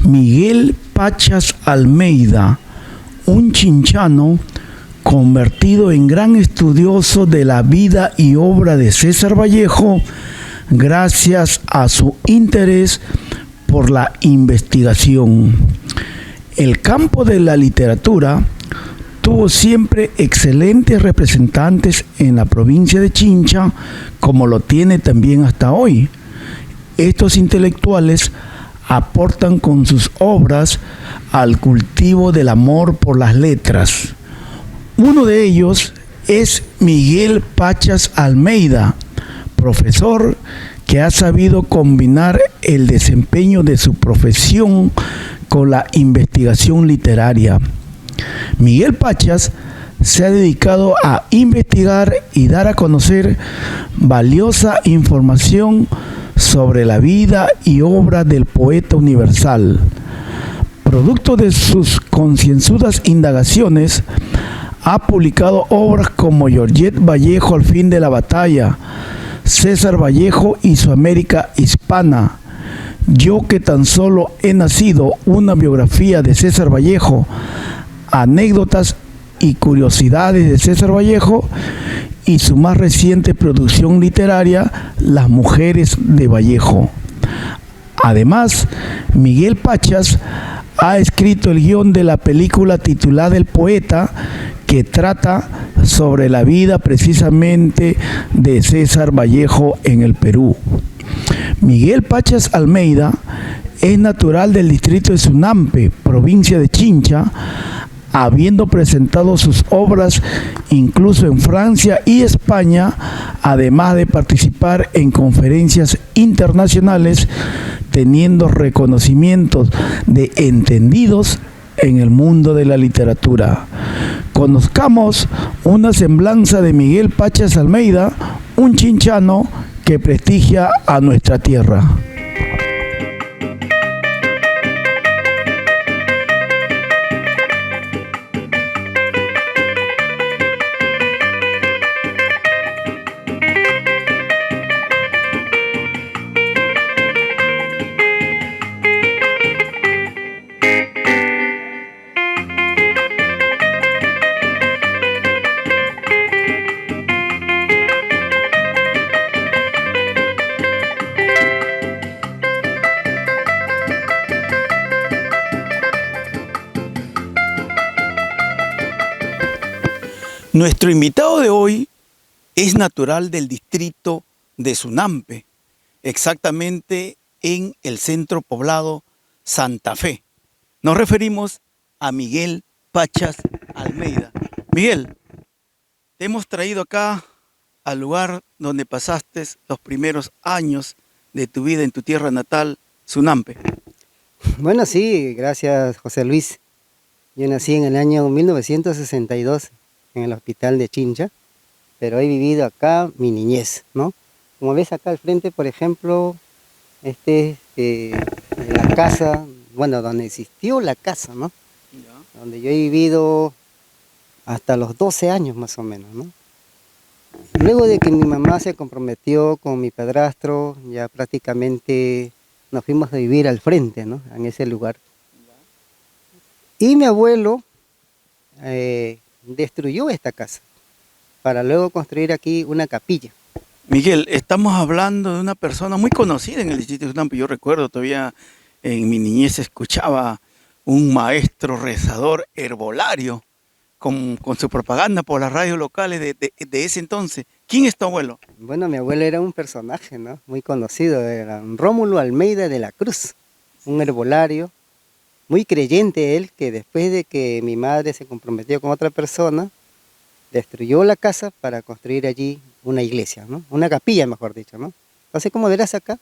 Miguel Pachas Almeida, un chinchano convertido en gran estudioso de la vida y obra de César Vallejo gracias a su interés por la investigación. El campo de la literatura tuvo siempre excelentes representantes en la provincia de Chincha, como lo tiene también hasta hoy. Estos intelectuales aportan con sus obras al cultivo del amor por las letras. Uno de ellos es Miguel Pachas Almeida, profesor que ha sabido combinar el desempeño de su profesión con la investigación literaria. Miguel Pachas se ha dedicado a investigar y dar a conocer valiosa información sobre la vida y obra del poeta universal. Producto de sus concienzudas indagaciones, ha publicado obras como Georgette Vallejo al fin de la batalla, César Vallejo y su América hispana, Yo que tan solo he nacido, una biografía de César Vallejo, anécdotas y curiosidades de César Vallejo y su más reciente producción literaria, Las mujeres de Vallejo. Además, Miguel Pachas ha escrito el guión de la película titulada El poeta, que trata sobre la vida precisamente de César Vallejo en el Perú. Miguel Pachas Almeida es natural del distrito de Sunampe, provincia de Chincha, habiendo presentado sus obras incluso en Francia y España, además de participar en conferencias internacionales, teniendo reconocimientos de entendidos en el mundo de la literatura. Conozcamos una semblanza de Miguel Pachas Almeida, un chinchano que prestigia a nuestra tierra. Nuestro invitado de hoy es natural del distrito de Sunampe, exactamente en el centro poblado Santa Fe. Nos referimos a Miguel Pachas Almeida. Miguel, te hemos traído acá al lugar donde pasaste los primeros años de tu vida en tu tierra natal, Sunampe. Bueno, sí, gracias José Luis. Yo nací en el año 1962 en el hospital de Chincha, pero he vivido acá mi niñez, ¿no? Como ves acá al frente, por ejemplo, la casa, bueno, donde existió la casa, ¿no? Ya. Donde yo he vivido hasta los 12 años más o menos, ¿no? Luego de que mi mamá se comprometió con mi padrastro, ya prácticamente nos fuimos a vivir al frente, ¿no? En ese lugar. Y mi abuelo destruyó esta casa para luego construir aquí una capilla. Miguel, estamos hablando de una persona muy conocida en el distrito de Sunampe. Yo recuerdo todavía en mi niñez escuchaba un maestro rezador herbolario con su propaganda por las radios locales de ese entonces. ¿Quién es tu abuelo? Bueno, mi abuelo era un personaje, ¿no? Muy conocido, era Rómulo Almeida de la Cruz, un herbolario, muy creyente él, que después de que mi madre se comprometió con otra persona, destruyó la casa para construir allí una iglesia, ¿no? Una capilla, mejor dicho, ¿no? Entonces, como verás acá,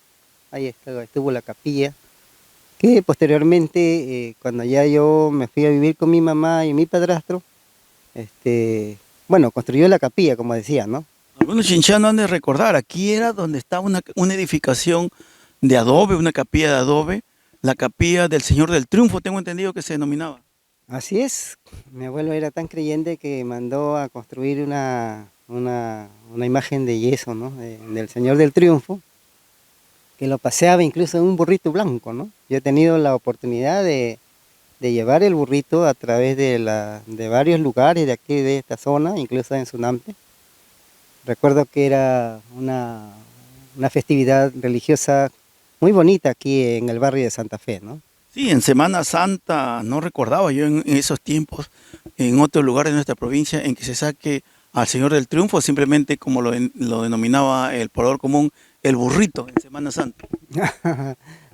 ahí estuvo la capilla, que posteriormente, cuando ya yo me fui a vivir con mi mamá y mi padrastro, bueno, construyó la capilla, como decía, ¿no? Algunos chinchanos han de recordar, aquí era donde estaba una edificación de adobe, una capilla de adobe, la capilla del Señor del Triunfo, tengo entendido que se denominaba. Así es, mi abuelo era tan creyente que mandó a construir una imagen de yeso, ¿no? Del Señor del Triunfo. que lo paseaba incluso en un burrito blanco, ¿no? Yo he tenido la oportunidad de llevar el burrito a través de varios lugares de aquí, de esta zona, incluso en Sunampe. Recuerdo que era una festividad religiosa muy bonita aquí en el barrio de Santa Fe, ¿no? Sí, en Semana Santa no recordaba yo en esos tiempos, en otros lugares de nuestra provincia, en que se saque al Señor del Triunfo, simplemente como lo denominaba el poblador común, el burrito en Semana Santa.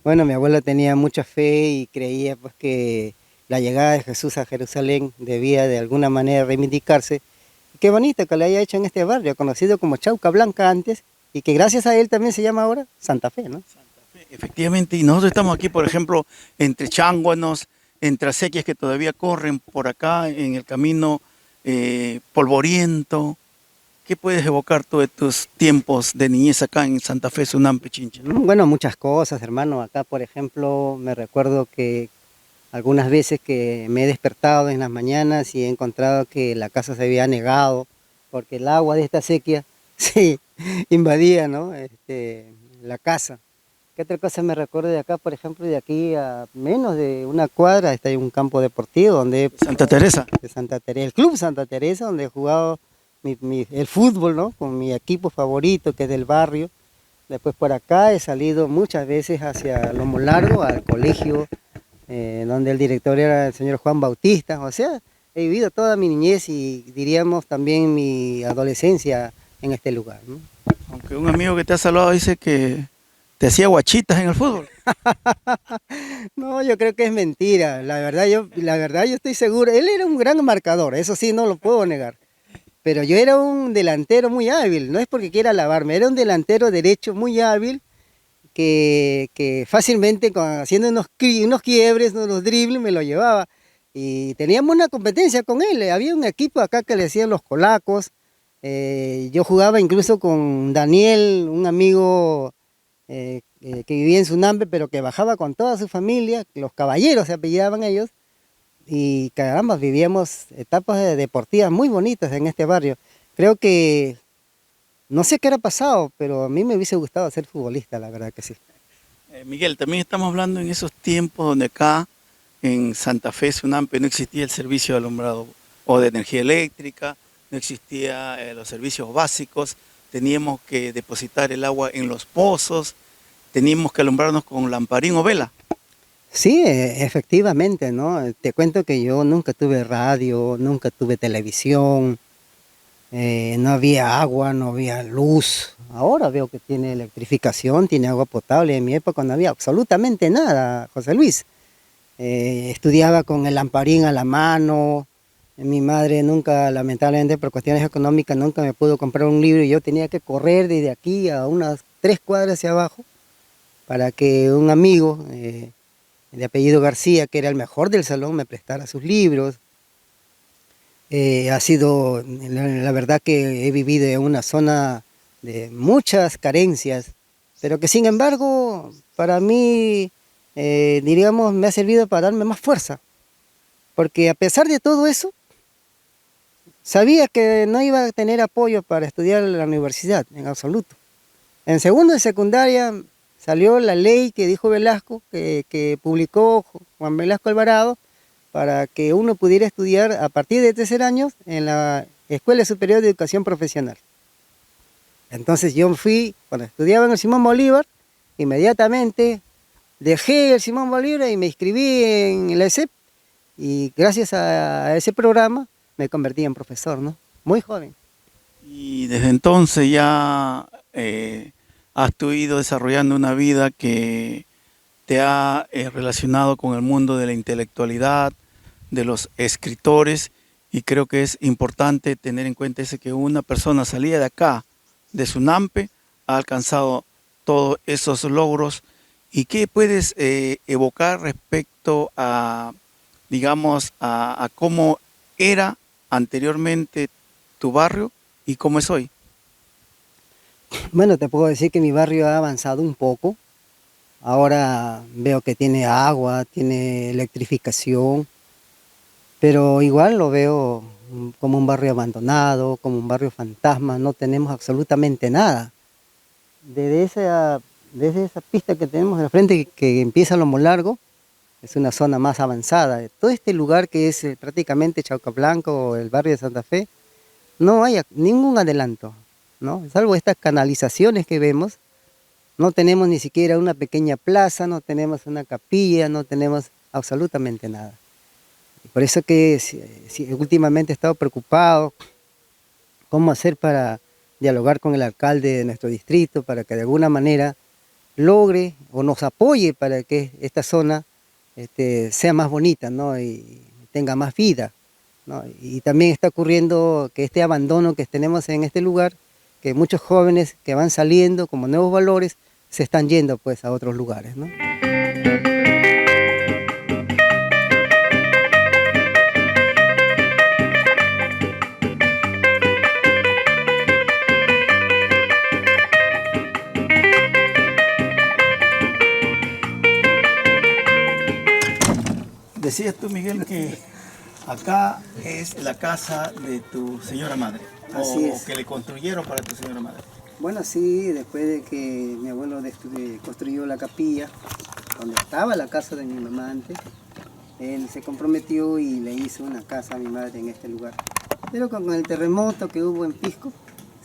Bueno, mi abuela tenía mucha fe y creía pues que la llegada de Jesús a Jerusalén debía de alguna manera reivindicarse. Qué bonito que lo haya hecho en este barrio, conocido como Chauca Blanca antes, y que gracias a él también se llama ahora Santa Fe, ¿no? Santa Fe, efectivamente, y nosotros estamos aquí, por ejemplo, entre Chánguanos, entre acequias que todavía corren por acá en el camino polvoriento. ¿Qué puedes evocar tú de tus tiempos de niñez acá en Santa Fe, Sunampe, Chincha? Bueno, muchas cosas, hermano. Acá, por ejemplo, me recuerdo que algunas veces que me he despertado en las mañanas y he encontrado que la casa se había anegado porque el agua de esta sequía sí invadía, ¿no? La casa. ¿Qué otra cosa me recuerdo de acá? Por ejemplo, de aquí a menos de una cuadra está un campo deportivo donde Santa Teresa. de Santa Teresa, el Club Santa Teresa, donde he jugado el fútbol, ¿no? Con mi equipo favorito, que es del barrio. Después por acá he salido muchas veces hacia Lomo Largo, al colegio, donde el director era el señor Juan Bautista. O sea, he vivido toda mi niñez y diríamos también mi adolescencia en este lugar, ¿no? Aunque un amigo que te ha saludado dice que te hacía guachitas en el fútbol. No, yo creo que es mentira. La verdad yo estoy seguro. Él era un gran marcador, eso sí, no lo puedo negar. Pero yo era un delantero muy hábil, no es porque quiera alabarme, era un delantero derecho muy hábil que fácilmente haciendo unos quiebres, unos dribles, me lo llevaba. Y teníamos una competencia con él, había un equipo acá que le decían los Colacos. Yo jugaba incluso con Daniel, un amigo que vivía en Sunampe, pero que bajaba con toda su familia, los Caballeros se apellidaban ellos. Y caramba, vivíamos etapas deportivas muy bonitas en este barrio. Creo que, no sé qué era pasado, pero a mí me hubiese gustado ser futbolista, la verdad que sí. Miguel, también estamos hablando en esos tiempos donde acá en Santa Fe, Sunampe, no existía el servicio de alumbrado o de energía eléctrica, no existía los servicios básicos, teníamos que depositar el agua en los pozos, teníamos que alumbrarnos con lamparín o vela. Sí, efectivamente, ¿no? Te cuento que yo nunca tuve radio, nunca tuve televisión, no había agua, no había luz. Ahora veo que tiene electrificación, tiene agua potable. En mi época no había absolutamente nada, José Luis. Estudiaba con el lamparín a la mano. Mi madre nunca, lamentablemente por cuestiones económicas, nunca me pudo comprar un libro y yo tenía que correr desde aquí a unas 3 cuadras hacia abajo para que un amigo de apellido García, que era el mejor del salón, me prestara sus libros. Ha sido, la verdad que he vivido en una zona de muchas carencias, pero que sin embargo, para mí, diríamos, me ha servido para darme más fuerza, porque a pesar de todo eso, sabía que no iba a tener apoyo para estudiar en la universidad, en absoluto. En segundo de secundaria salió la ley que dijo Velasco, que publicó Juan Velasco Alvarado, para que uno pudiera estudiar a partir de 3 años en la Escuela Superior de Educación Profesional. Entonces yo fui, cuando estudiaba en el Simón Bolívar, inmediatamente dejé el Simón Bolívar y me inscribí en la ESEP, y gracias a ese programa me convertí en profesor, ¿no? Muy joven. Y desde entonces ya has tú ido desarrollando una vida que te ha relacionado con el mundo de la intelectualidad, de los escritores, y creo que es importante tener en cuenta ese que una persona salida de acá, de Sunampe, ha alcanzado todos esos logros. ¿Y qué puedes evocar respecto a, digamos, a cómo era anteriormente tu barrio y cómo es hoy? Bueno, te puedo decir que mi barrio ha avanzado un poco. Ahora veo que tiene agua, tiene electrificación, pero igual lo veo como un barrio abandonado, como un barrio fantasma, no tenemos absolutamente nada. Desde esa desde esa pista que tenemos de frente que empieza Lomo Largo, es una zona más avanzada. Todo este lugar que es prácticamente Chaucablanco o el barrio de Santa Fe, no hay ningún adelanto, ¿no? Salvo estas canalizaciones que vemos, no tenemos ni siquiera una pequeña plaza, no tenemos una capilla, no tenemos absolutamente nada. Por eso que últimamente he estado preocupado cómo hacer para dialogar con el alcalde de nuestro distrito para que de alguna manera logre o nos apoye para que esta zona sea más bonita, ¿no? Y tenga más vida, ¿no? Y también está ocurriendo que este abandono que tenemos en este lugar, que muchos jóvenes que van saliendo como nuevos valores se están yendo pues a otros lugares, ¿no? Decías tú, Miguel, que acá es la casa de tu señora madre. Así es. O que le construyeron para tu señora madre. Bueno, sí, después de que mi abuelo construyó la capilla, donde estaba la casa de mi mamá antes, él se comprometió y le hizo una casa a mi madre en este lugar. Pero con el terremoto que hubo en Pisco,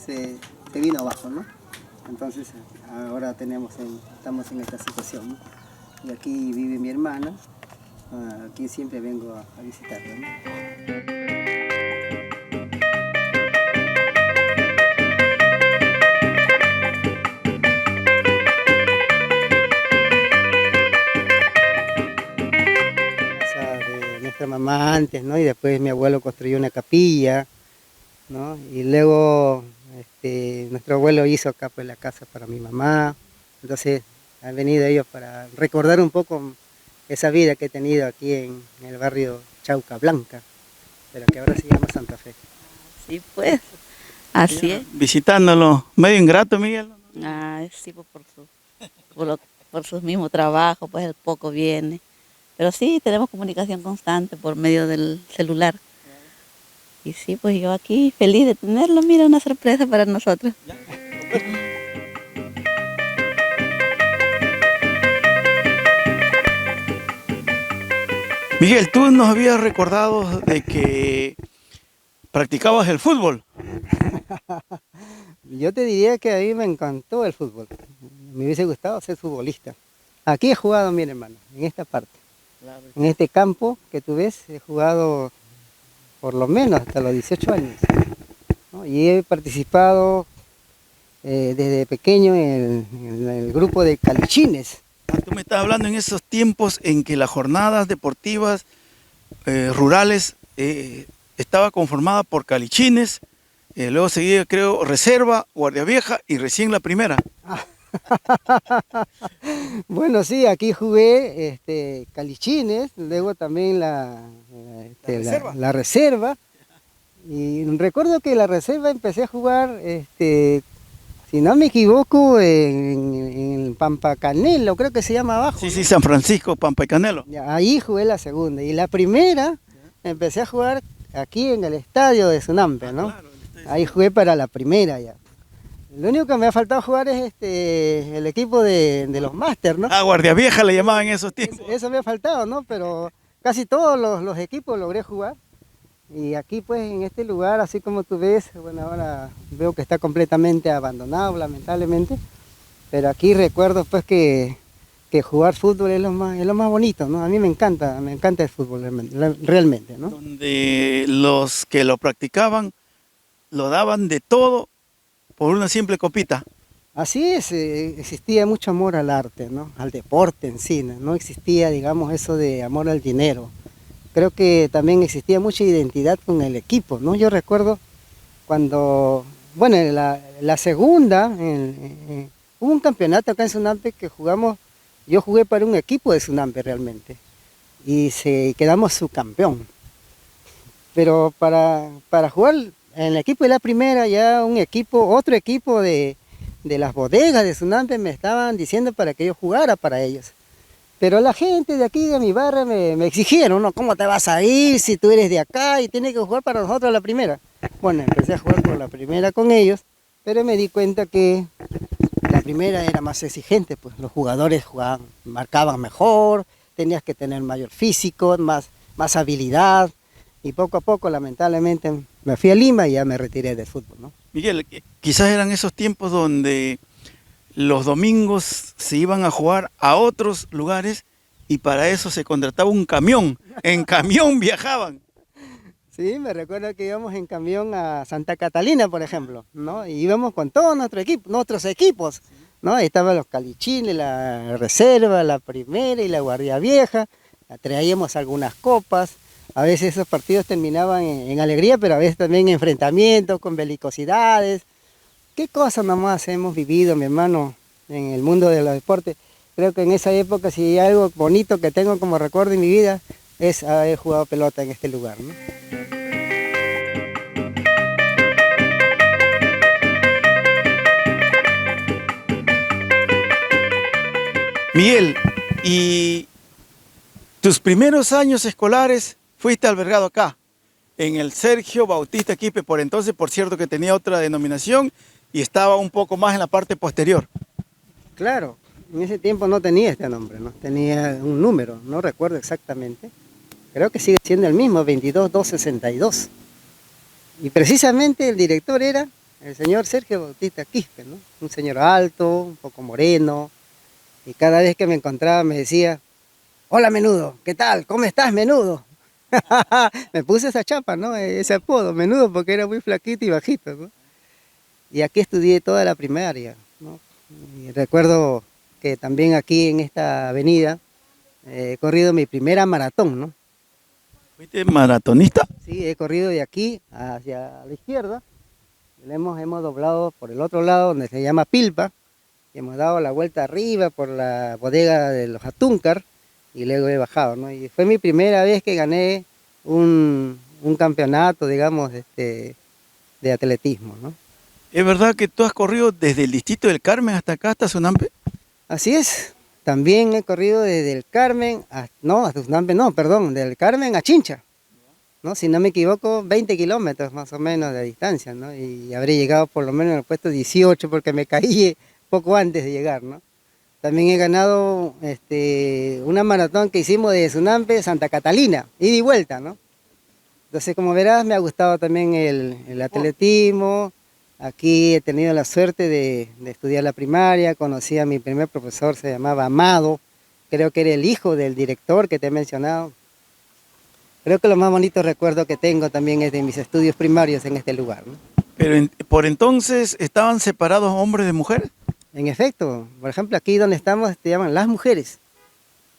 se vino abajo, ¿no? Entonces ahora estamos en esta situación, ¿no? Y aquí vive mi hermana, aquí siempre vengo a visitarla, ¿no? Nuestra mamá antes, ¿no? Y después mi abuelo construyó una capilla, ¿no? Y luego nuestro abuelo hizo acá pues la casa para mi mamá. Entonces han venido ellos para recordar un poco esa vida que he tenido aquí en el barrio Chaucablanca, pero que ahora se llama Santa Fe. Sí, pues, así es. Visitándolo, medio ingrato, Miguel. Sí, pues por sus mismos trabajos, pues el poco viene. Pero sí, tenemos comunicación constante por medio del celular. Y sí, pues yo aquí feliz de tenerlo, mira, una sorpresa para nosotros. Miguel, tú nos habías recordado de que practicabas el fútbol. Yo te diría que a mí me encantó el fútbol. Me hubiese gustado ser futbolista. Aquí he jugado, mi hermano, en esta parte. En este campo que tú ves, he jugado por lo menos hasta los 18 años, ¿no? Y he participado desde pequeño en el grupo de calichines. Tú me estás hablando en esos tiempos en que las jornadas deportivas rurales estaba conformada por calichines, luego seguía, creo, reserva, guardia vieja y recién la primera. Bueno, sí, aquí jugué calichines, luego también la reserva. Y recuerdo que la reserva empecé a jugar, si no me equivoco, en Pampacanelo, creo que se llama abajo. Sí, sí, San Francisco, Pampacanelo. Ahí jugué la segunda. Y la primera empecé a jugar aquí en el estadio de Sunampe, ¿no? Claro, ahí jugué para la primera ya. Lo único que me ha faltado jugar es el equipo de los máster, ¿no? Guardia vieja le llamaban en esos tiempos. Eso me ha faltado, ¿no? Pero casi todos los equipos logré jugar. Y aquí pues en este lugar, así como tú ves, bueno, ahora veo que está completamente abandonado, lamentablemente. Pero aquí recuerdo pues que jugar fútbol es lo más bonito, ¿no? A mí me encanta el fútbol realmente, ¿no? Donde los que lo practicaban lo daban de todo por una simple copita. Así es, existía mucho amor al arte, ¿no? Al deporte en sí, no existía, digamos, eso de amor al dinero. Creo que también existía mucha identidad con el equipo, ¿no? Yo recuerdo cuando, bueno, la segunda, hubo un campeonato acá en Sunampe que yo jugué para un equipo de Sunampe realmente, y quedamos subcampeón. Pero para jugar en el equipo de la primera, ya otro equipo de las bodegas de Sunampe me estaban diciendo para que yo jugara para ellos. Pero la gente de aquí, de mi barrio, me exigieron, ¿no? ¿Cómo te vas a ir si tú eres de acá y tienes que jugar para nosotros la primera? Bueno, empecé a jugar por la primera con ellos, pero me di cuenta que la primera era más exigente, pues los jugadores jugaban, marcaban mejor, tenías que tener mayor físico, más habilidad, y poco a poco, lamentablemente, me fui a Lima y ya me retiré del fútbol, ¿no? Miguel, quizás eran esos tiempos donde los domingos se iban a jugar a otros lugares y para eso se contrataba un camión. En camión viajaban. Sí, me recuerdo que íbamos en camión a Santa Catalina, por ejemplo, ¿no? Y íbamos con todos nuestros equipos, ¿no? Ahí estaban los Calichines, la Reserva, la Primera y la Guardia Vieja. Traíamos algunas copas. A veces esos partidos terminaban en alegría, pero a veces también en enfrentamientos, con belicosidades. ¿Qué cosas nomás hemos vivido, mi hermano, en el mundo de los deportes? Creo que en esa época, si hay algo bonito que tengo como recuerdo en mi vida, es haber jugado pelota en este lugar, ¿no? Miguel, ¿y tus primeros años escolares fuiste albergado acá, en el Sergio Bautista Quispe, por entonces, por cierto, que tenía otra denominación y estaba un poco más en la parte posterior? Claro, en ese tiempo no tenía este nombre, ¿no? Tenía un número, no recuerdo exactamente. Creo que sigue siendo el mismo, 22262. Y precisamente el director era el señor Sergio Bautista Quispe, ¿no? Un señor alto, un poco moreno, y cada vez que me encontraba me decía: hola Menudo, ¿qué tal? ¿Cómo estás, Menudo? Me puse esa chapa, ¿no? Ese apodo, Menudo, porque era muy flaquito y bajito, ¿no? Y aquí estudié toda la primaria, ¿no? Y recuerdo que también aquí en esta avenida he corrido mi primera maratón, ¿no? ¿Fuiste maratonista? Sí, he corrido de aquí hacia la izquierda. Hemos doblado por el otro lado, donde se llama Pilpa. Y hemos dado la vuelta arriba por la bodega de los Atúncar y luego he bajado, ¿no? Y fue mi primera vez que gané un campeonato, digamos, de atletismo, ¿no? ¿Es verdad que tú has corrido desde el distrito del Carmen hasta acá, hasta Sunampe? Así es. También he corrido desde el Carmen, hasta Sunampe no, perdón, del Carmen a Chincha, ¿no? Si no me equivoco, 20 kilómetros más o menos de distancia, ¿no? Y habré llegado por lo menos en el puesto 18 porque me caí poco antes de llegar, ¿no? También he ganado una maratón que hicimos de Sunampe, Santa Catalina, ida y vuelta, ¿no? Entonces, como verás, me ha gustado también el atletismo. Aquí he tenido la suerte de estudiar la primaria, conocí a mi primer profesor, se llamaba Amado, creo que era el hijo del director que te he mencionado. Creo que lo más bonito recuerdo que tengo también es de mis estudios primarios en este lugar, ¿no? Pero por entonces, ¿estaban separados hombres de mujeres? En efecto, por ejemplo, aquí donde estamos estudiaban las mujeres,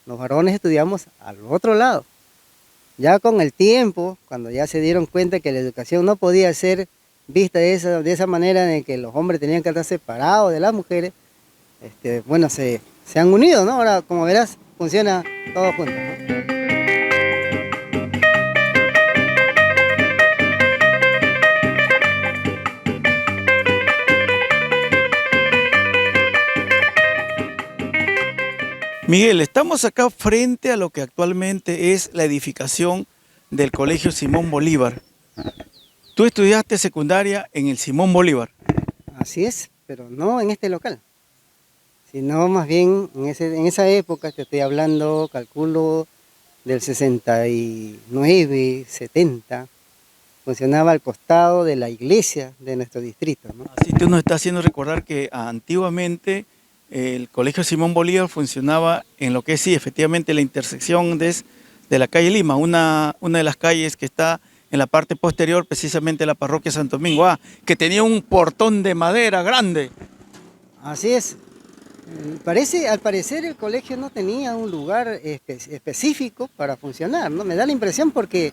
los varones estudiamos al otro lado. Ya con el tiempo, cuando ya se dieron cuenta que la educación no podía ser vista de esa manera en que los hombres tenían que estar separados de las mujeres, bueno, se han unido, ¿no? Ahora, como verás, funciona todo junto, ¿no? Miguel, estamos acá frente a lo que actualmente es la edificación del Colegio Simón Bolívar. Tú estudiaste secundaria en el Simón Bolívar. Así es, pero no en este local, sino más bien en esa época, te estoy hablando, calculo, del 69, 70, funcionaba al costado de la iglesia de nuestro distrito, ¿no? Así tú nos estás haciendo recordar que antiguamente el Colegio Simón Bolívar funcionaba en lo que es, sí, efectivamente, la intersección de la calle Lima, una de las calles que está en la parte posterior, precisamente la parroquia Santo Domingo, que tenía un portón de madera grande. Así es. Al parecer el colegio no tenía un lugar específico para funcionar, ¿no? Me da la impresión porque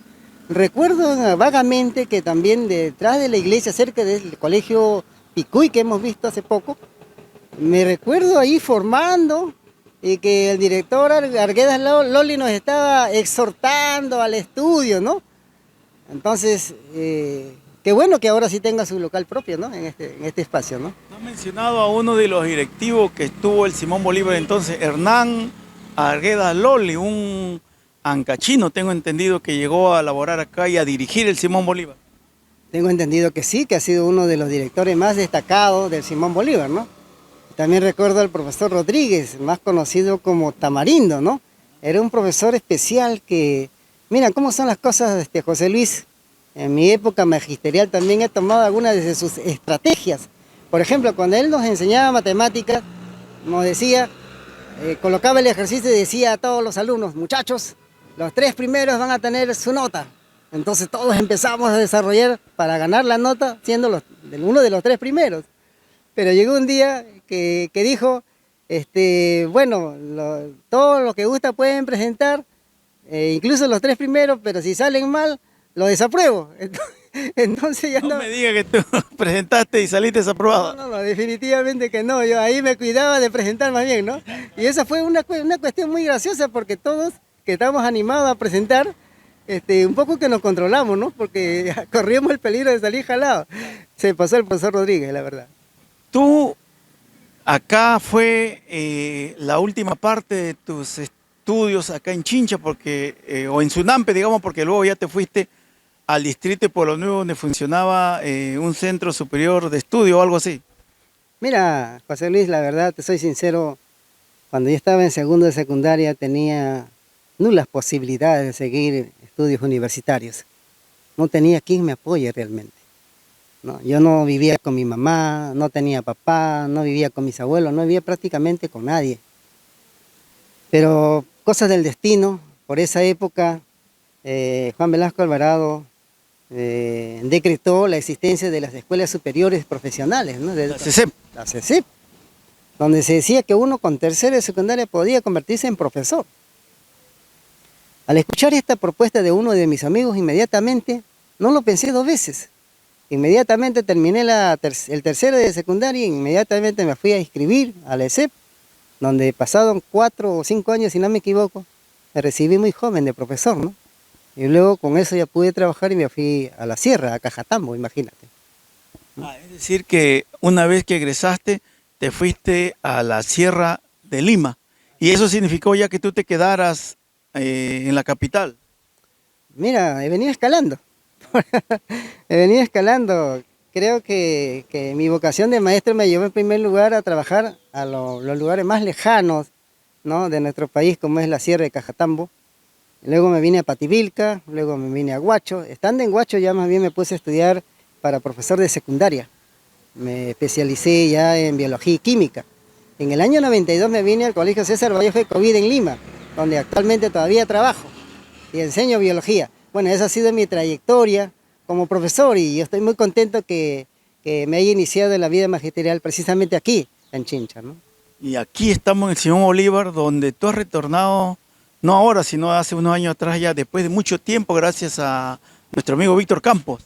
recuerdo vagamente que también detrás de la iglesia, cerca del colegio Picuy que hemos visto hace poco, me recuerdo ahí formando y que el director Arguedas Loli nos estaba exhortando al estudio, ¿no? Entonces, qué bueno que ahora sí tenga su local propio, ¿no? En este espacio, ¿no? No has mencionado a uno de los directivos que estuvo el Simón Bolívar entonces, Hernán Arguedas Loli, un ancachino, tengo entendido, que llegó a laborar acá y a dirigir el Simón Bolívar. Tengo entendido que sí, que ha sido uno de los directores más destacados del Simón Bolívar, ¿no? También recuerdo al profesor Rodríguez, más conocido como Tamarindo, ¿no? Era un profesor especial que, mira, cómo son las cosas, José Luis. En mi época magisterial también he tomado algunas de sus estrategias. Por ejemplo, cuando él nos enseñaba matemáticas, nos decía, colocaba el ejercicio y decía a todos los alumnos, muchachos, los 3 primeros van a tener su nota. Entonces todos empezamos a desarrollar para ganar la nota siendo uno de los 3 primeros. Pero llegó un día que dijo, bueno, todo lo que gusta pueden presentar, incluso los 3 primeros, pero si salen mal, lo desapruebo. Entonces ya No me diga que tú presentaste y saliste desaprobado. No, definitivamente que no. Yo ahí me cuidaba de presentar más bien, ¿no? Y esa fue una cuestión muy graciosa porque todos que estábamos animados a presentar, un poco que nos controlamos, ¿no? Porque corríamos el peligro de salir jalados. Se pasó el profesor Rodríguez, la verdad. Tú, acá fue la última parte de tus estudios acá en Chincha, porque, o en Sunampe, digamos, porque luego ya te fuiste al distrito de Pueblo Nuevo, donde funcionaba un centro superior de estudio o algo así. Mira, José Luis, la verdad, te soy sincero, cuando yo estaba en segundo de secundaria tenía nulas posibilidades de seguir estudios universitarios. No tenía quien me apoye realmente. No, yo no vivía con mi mamá, no tenía papá, no vivía con mis abuelos, no vivía prácticamente con nadie. Pero cosas del destino, por esa época, Juan Velasco Alvarado decretó la existencia de las escuelas superiores profesionales, ¿no? La CESEP. La CESEP, donde se decía que uno con tercero de secundaria podía convertirse en profesor. Al escuchar esta propuesta de uno de mis amigos, inmediatamente, no lo pensé 2 veces. Inmediatamente terminé el tercero de secundaria e inmediatamente me fui a inscribir a la ESEP, donde pasaron 4 o 5 años, si no me equivoco, me recibí muy joven de profesor, ¿no? Y luego con eso ya pude trabajar y me fui a la sierra, a Cajatambo, imagínate. Es decir que una vez que egresaste, te fuiste a la Sierra de Lima. Y eso significó ya que tú te quedaras en la capital. Mira, he venido escalando. He venido escalando. Creo que mi vocación de maestro me llevó en primer lugar a trabajar a los lugares más lejanos, ¿no?, de nuestro país, como es la Sierra de Cajatambo. Luego me vine a Pativilca, luego me vine a Huacho. Estando en Huacho ya más bien me puse a estudiar para profesor de secundaria. Me especialicé ya en biología y química. En el año 92 me vine al Colegio César Vallejo de Covid en Lima, donde actualmente todavía trabajo y enseño biología. Bueno, esa ha sido mi trayectoria como profesor y yo estoy muy contento que me haya iniciado en la vida magisterial precisamente aquí, en Chincha, ¿no? Y aquí estamos en el Simón Bolívar, donde tú has retornado, no ahora, sino hace unos años atrás ya, después de mucho tiempo, gracias a nuestro amigo Víctor Campos.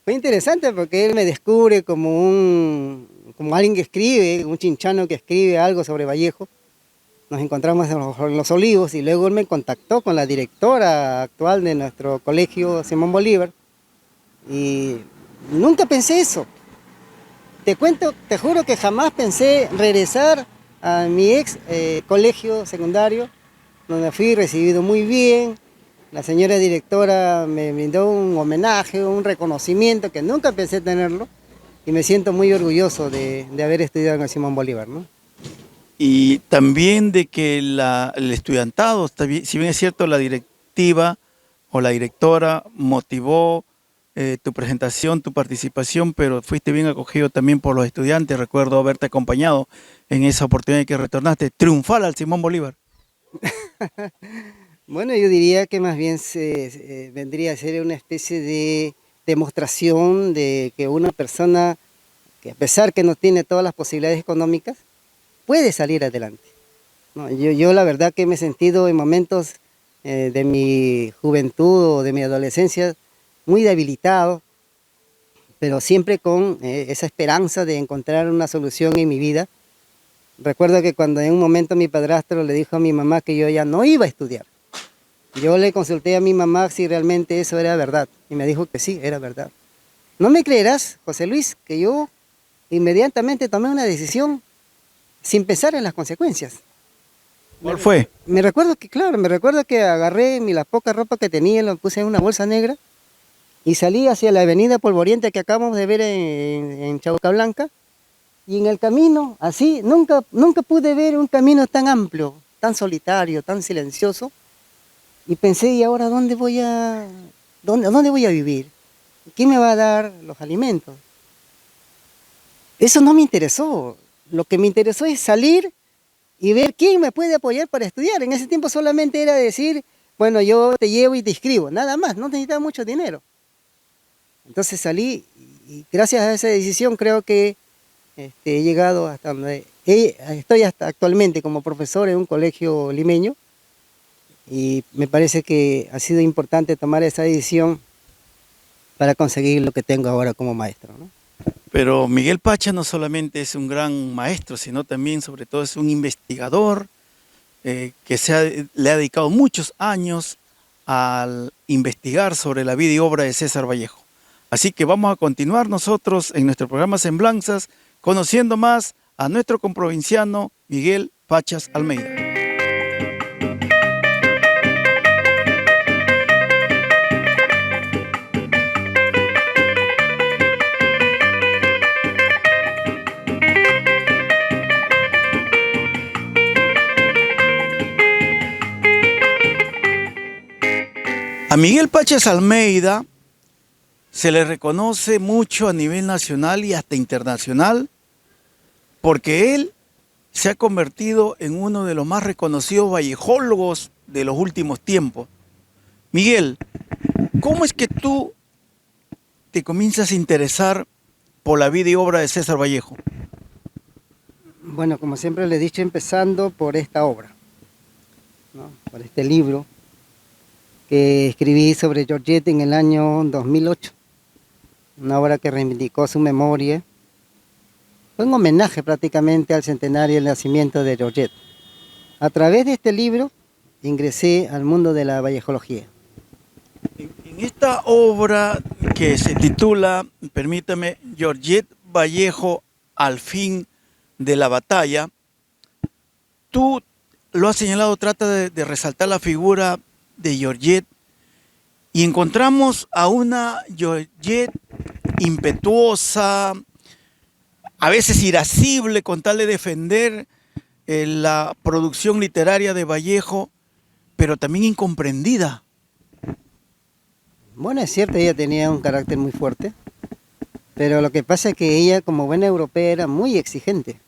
Fue interesante porque él me descubre como alguien que escribe, un chinchano que escribe algo sobre Vallejo. Nos encontramos en los Olivos y luego él me contactó con la directora actual de nuestro colegio Simón Bolívar y nunca pensé eso. Te cuento, te juro que jamás pensé regresar a mi ex colegio secundario, donde fui recibido muy bien. La señora directora me brindó un homenaje, un reconocimiento que nunca pensé tenerlo y me siento muy orgulloso de haber estudiado en el Simón Bolívar, ¿no? Y también de que el estudiantado, si bien es cierto, la directiva o la directora motivó tu presentación, tu participación, pero fuiste bien acogido también por los estudiantes. Recuerdo haberte acompañado en esa oportunidad que retornaste triunfal al Simón Bolívar. Bueno, yo diría que más bien vendría a ser una especie de demostración de que una persona que a pesar que no tiene todas las posibilidades económicas, puede salir adelante, ¿no? Yo la verdad que me he sentido en momentos de mi juventud o de mi adolescencia muy debilitado, pero siempre con esa esperanza de encontrar una solución en mi vida. Recuerdo que cuando en un momento mi padrastro le dijo a mi mamá que yo ya no iba a estudiar, yo le consulté a mi mamá si realmente eso era verdad y me dijo que sí, era verdad. No me creerás, José Luis, que yo inmediatamente tomé una decisión sin pensar en las consecuencias. ¿Cuál fue? Me recuerdo que agarré la poca ropa que tenía, la puse en una bolsa negra y salí hacia la avenida polvorienta que acabamos de ver en Chaucablanca Y en el camino, así, nunca pude ver un camino tan amplio, tan solitario, tan silencioso. Y pensé, ¿y ahora dónde voy a vivir? ¿Quién me va a dar los alimentos? Eso no me interesó. Lo que me interesó es salir y ver quién me puede apoyar para estudiar. En ese tiempo solamente era decir, bueno, yo te llevo y te inscribo, nada más, no necesitaba mucho dinero. Entonces salí y gracias a esa decisión creo que he llegado hasta donde estoy hasta actualmente como profesor en un colegio limeño, y me parece que ha sido importante tomar esa decisión para conseguir lo que tengo ahora como maestro, ¿no? Pero Miguel Pacha no solamente es un gran maestro, sino también, sobre todo, es un investigador que le ha dedicado muchos años al investigar sobre la vida y obra de César Vallejo. Así que vamos a continuar nosotros en nuestro programa Semblanzas, conociendo más a nuestro comprovinciano Miguel Pachas Almeida. A Miguel Pachas Almeida se le reconoce mucho a nivel nacional y hasta internacional porque él se ha convertido en uno de los más reconocidos vallejólogos de los últimos tiempos. Miguel, ¿cómo es que tú te comienzas a interesar por la vida y obra de César Vallejo? Bueno, como siempre le he dicho, empezando por esta obra, ¿no? Por este libro que escribí sobre Georgette en el año 2008, una obra que reivindicó su memoria. Fue un homenaje prácticamente al centenario del nacimiento de Georgette. A través de este libro ingresé al mundo de la vallejología. En esta obra que se titula, permítame, Georgette Vallejo al fin de la batalla, tú lo has señalado, trata de resaltar la figura de Georgette y encontramos a una Georgette impetuosa, a veces irascible con tal de defender la producción literaria de Vallejo, pero también incomprendida. Bueno, es cierto, ella tenía un carácter muy fuerte, pero lo que pasa es que ella, como buena europea, era muy exigente.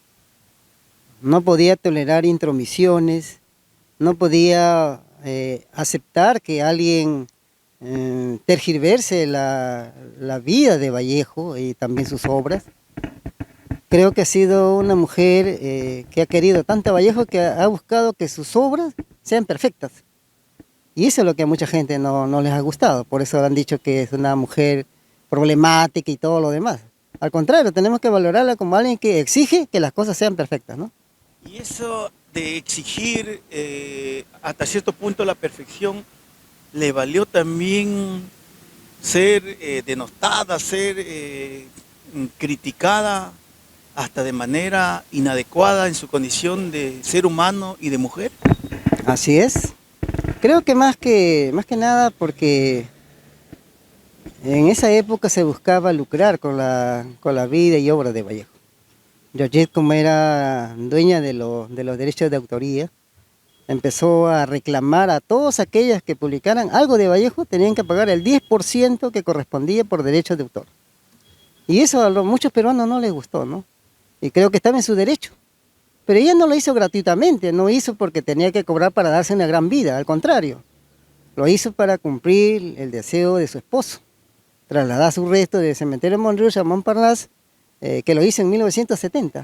No podía tolerar intromisiones, no podía aceptar que alguien tergiverse la vida de Vallejo y también sus obras. Creo que ha sido una mujer que ha querido tanto a Vallejo que ha buscado que sus obras sean perfectas. Y eso es lo que a mucha gente no les ha gustado. Por eso han dicho que es una mujer problemática y todo lo demás. Al contrario, tenemos que valorarla como alguien que exige que las cosas sean perfectas, ¿no? Y eso de exigir hasta cierto punto la perfección, le valió también ser denostada, ser criticada hasta de manera inadecuada en su condición de ser humano y de mujer. Así es. Creo que más que nada porque en esa época se buscaba lucrar con la vida y obra de Vallejo. Georgette, como era dueña de los derechos de autoría, empezó a reclamar a todas aquellas que publicaran algo de Vallejo, tenían que pagar el 10% que correspondía por derechos de autor. Y eso a muchos peruanos no les gustó, ¿no? Y creo que estaba en su derecho. Pero ella no lo hizo gratuitamente, no hizo porque tenía que cobrar para darse una gran vida, al contrario. Lo hizo para cumplir el deseo de su esposo, trasladar su resto del cementerio de Montrouge a Montparnasse, que lo hizo en 1970,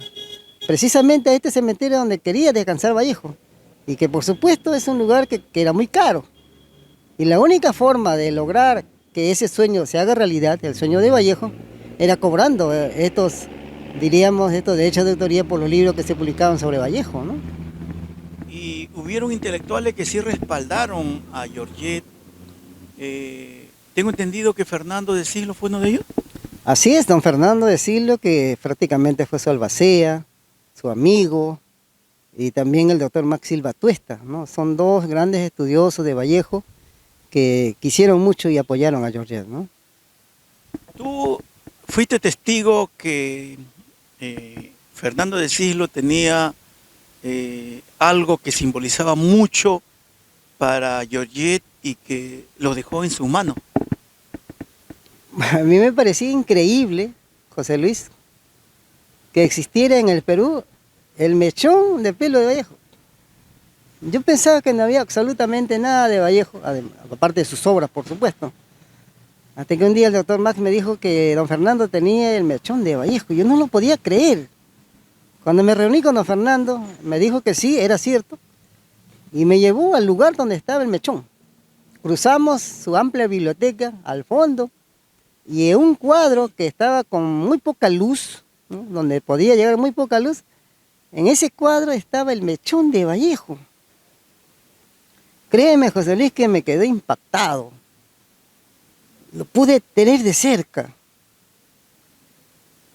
precisamente a este cementerio donde quería descansar Vallejo, y que por supuesto es un lugar que era muy caro. Y la única forma de lograr que ese sueño se haga realidad, el sueño de Vallejo, era cobrando estos derechos de autoría por los libros que se publicaban sobre Vallejo, ¿no? Y hubieron intelectuales que sí respaldaron a Georgette. Tengo entendido que Fernando de Siglo fue uno de ellos. Así es, don Fernando de Siglo, que prácticamente fue su albacea, su amigo, y también el doctor Max Silva Tuesta, ¿no? Son dos grandes estudiosos de Vallejo que quisieron mucho y apoyaron a Georgette, ¿no? Tú fuiste testigo que Fernando de Cislo tenía algo que simbolizaba mucho para Georgette y que lo dejó en su mano. A mí me parecía increíble, José Luis, que existiera en el Perú el mechón de pelo de Vallejo. Yo pensaba que no había absolutamente nada de Vallejo, aparte de sus obras, por supuesto. Hasta que un día el doctor Max me dijo que don Fernando tenía el mechón de Vallejo. Yo no lo podía creer. Cuando me reuní con don Fernando, me dijo que sí, era cierto, y me llevó al lugar donde estaba el mechón. Cruzamos su amplia biblioteca al fondo, y en un cuadro que estaba con muy poca luz, ¿no?, donde podía llegar muy poca luz, en ese cuadro estaba el mechón de Vallejo. Créeme, José Luis, que me quedé impactado. Lo pude tener de cerca.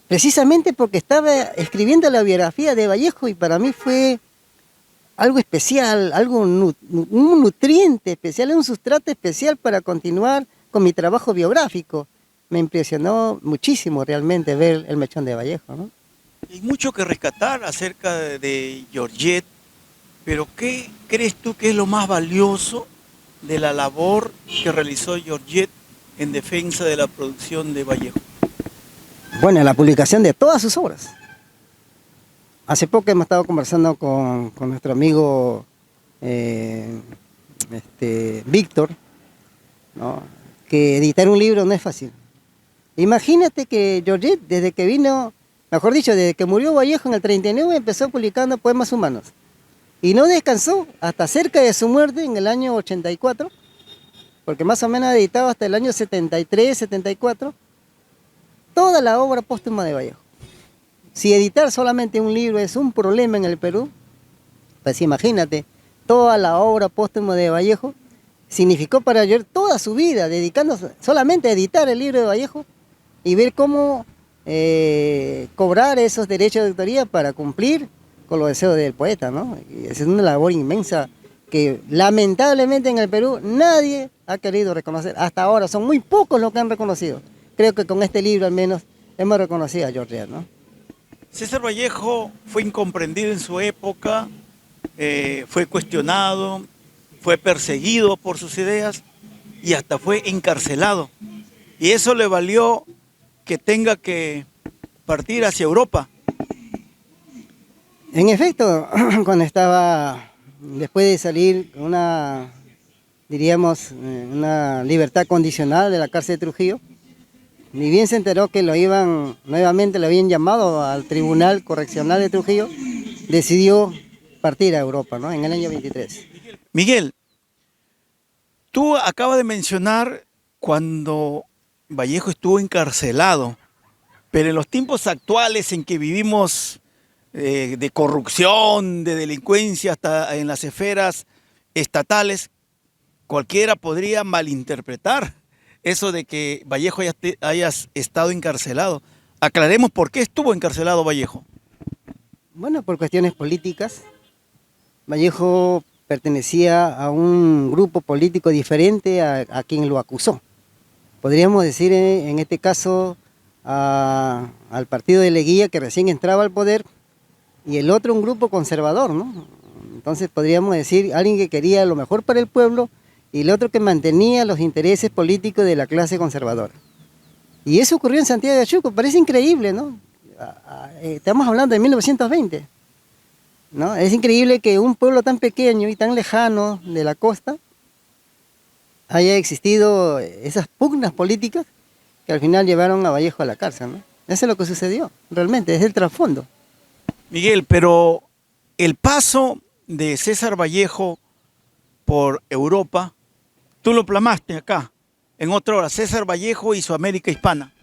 Precisamente porque estaba escribiendo la biografía de Vallejo y para mí fue algo especial, un nutriente especial, un sustrato especial para continuar con mi trabajo biográfico. Me impresionó muchísimo realmente ver el mechón de Vallejo, ¿no? Hay mucho que rescatar acerca de Georgette, pero ¿qué crees tú que es lo más valioso de la labor que realizó Georgette en defensa de la producción de Vallejo? Bueno, la publicación de todas sus obras. Hace poco hemos estado conversando con nuestro amigo Víctor, ¿no?, que editar un libro no es fácil. Imagínate que Georgette, desde que vino, mejor dicho, desde que murió Vallejo en el 39, empezó publicando poemas humanos. Y no descansó hasta cerca de su muerte en el año 84, porque más o menos ha editado hasta el año 73, 74, toda la obra póstuma de Vallejo. Si editar solamente un libro es un problema en el Perú, pues imagínate, toda la obra póstuma de Vallejo significó para Georgette toda su vida, dedicándose solamente a editar el libro de Vallejo y ver cómo cobrar esos derechos de autoría para cumplir con los deseos del poeta, ¿no? Y es una labor inmensa que lamentablemente en el Perú nadie ha querido reconocer. Hasta ahora son muy pocos los que han reconocido. Creo que con este libro al menos hemos reconocido a Georgette, ¿no? César Vallejo fue incomprendido en su época, fue cuestionado, fue perseguido por sus ideas y hasta fue encarcelado. Y eso le valió que tenga que partir hacia Europa. En efecto, cuando estaba, después de salir diríamos, una libertad condicional de la cárcel de Trujillo, ni bien se enteró que nuevamente lo habían llamado al Tribunal Correccional de Trujillo, decidió partir a Europa, ¿no?, en el año 23. Miguel, tú acabas de mencionar cuando Vallejo estuvo encarcelado, pero en los tiempos actuales en que vivimos de corrupción, de delincuencia, hasta en las esferas estatales, cualquiera podría malinterpretar eso de que Vallejo haya estado encarcelado. Aclaremos por qué estuvo encarcelado Vallejo. Bueno, por cuestiones políticas. Vallejo pertenecía a un grupo político diferente a quien lo acusó. Podríamos decir en este caso al partido de Leguía, que recién entraba al poder, y el otro un grupo conservador, ¿no? Entonces podríamos decir alguien que quería lo mejor para el pueblo y el otro que mantenía los intereses políticos de la clase conservadora. Y eso ocurrió en Santiago de Chuco, parece increíble, ¿no? Estamos hablando de 1920, ¿no? Es increíble que un pueblo tan pequeño y tan lejano de la costa haya existido esas pugnas políticas que al final llevaron a Vallejo a la cárcel, ¿no? Eso es lo que sucedió, realmente, es el trasfondo. Miguel, pero el paso de César Vallejo por Europa, tú lo plasmaste acá, en otra hora, César Vallejo y su América Hispana.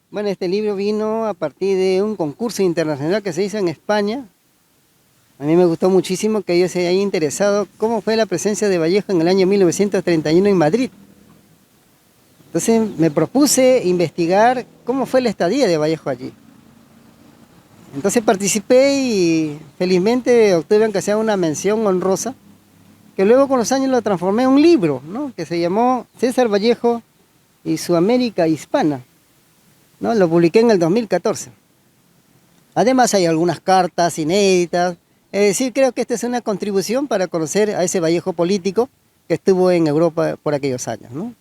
Bueno, este libro vino a partir de un concurso internacional que se hizo en España. A mí me gustó muchísimo que ellos se hayan interesado cómo fue la presencia de Vallejo en el año 1931 en Madrid. Entonces me propuse investigar cómo fue la estadía de Vallejo allí. Entonces participé y felizmente obtuve aunque sea una mención honrosa, que luego con los años lo transformé en un libro, ¿no?, que se llamó César Vallejo y su América Hispana, ¿no? Lo publiqué en el 2014. Además hay algunas cartas inéditas. Es decir, creo que esta es una contribución para conocer a ese Vallejo político que estuvo en Europa por aquellos años, ¿no?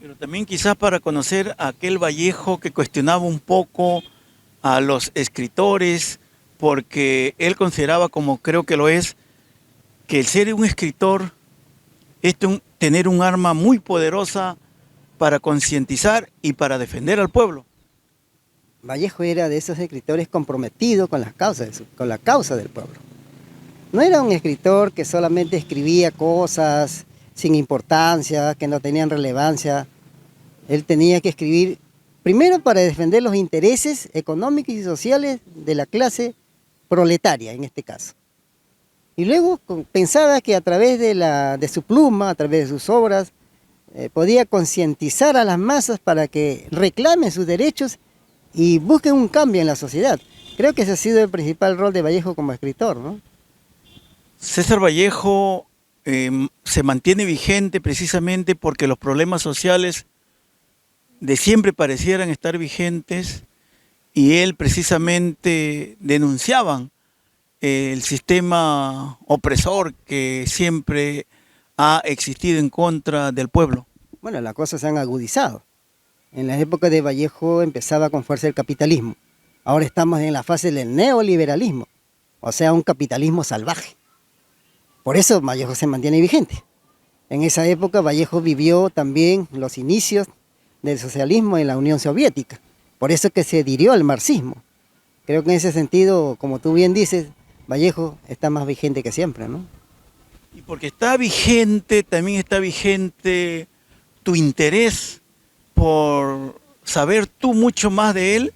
Pero también quizás para conocer a aquel Vallejo que cuestionaba un poco a los escritores, porque él consideraba, como creo que lo es, que el ser un escritor es tener un arma muy poderosa para concientizar y para defender al pueblo. Vallejo era de esos escritores comprometidos con las causas, con la causa del pueblo. No era un escritor que solamente escribía cosas sin importancia, que no tenían relevancia. Él tenía que escribir primero para defender los intereses económicos y sociales de la clase proletaria, en este caso. Y luego pensaba que a través de su pluma, a través de sus obras, podía concientizar a las masas para que reclamen sus derechos y busquen un cambio en la sociedad. Creo que ese ha sido el principal rol de Vallejo como escritor, ¿no? César Vallejo se mantiene vigente precisamente porque los problemas sociales de siempre parecieran estar vigentes y él precisamente denunciaban el sistema opresor que siempre ha existido en contra del pueblo. Bueno, las cosas se han agudizado. En la época de Vallejo empezaba con fuerza el capitalismo. Ahora estamos en la fase del neoliberalismo, o sea, un capitalismo salvaje. Por eso Vallejo se mantiene vigente. En esa época Vallejo vivió también los inicios del socialismo en la Unión Soviética. Por eso que se adhirió al marxismo. Creo que en ese sentido, como tú bien dices, Vallejo está más vigente que siempre, ¿no? Y porque está vigente, también está vigente tu interés por saber tú mucho más de él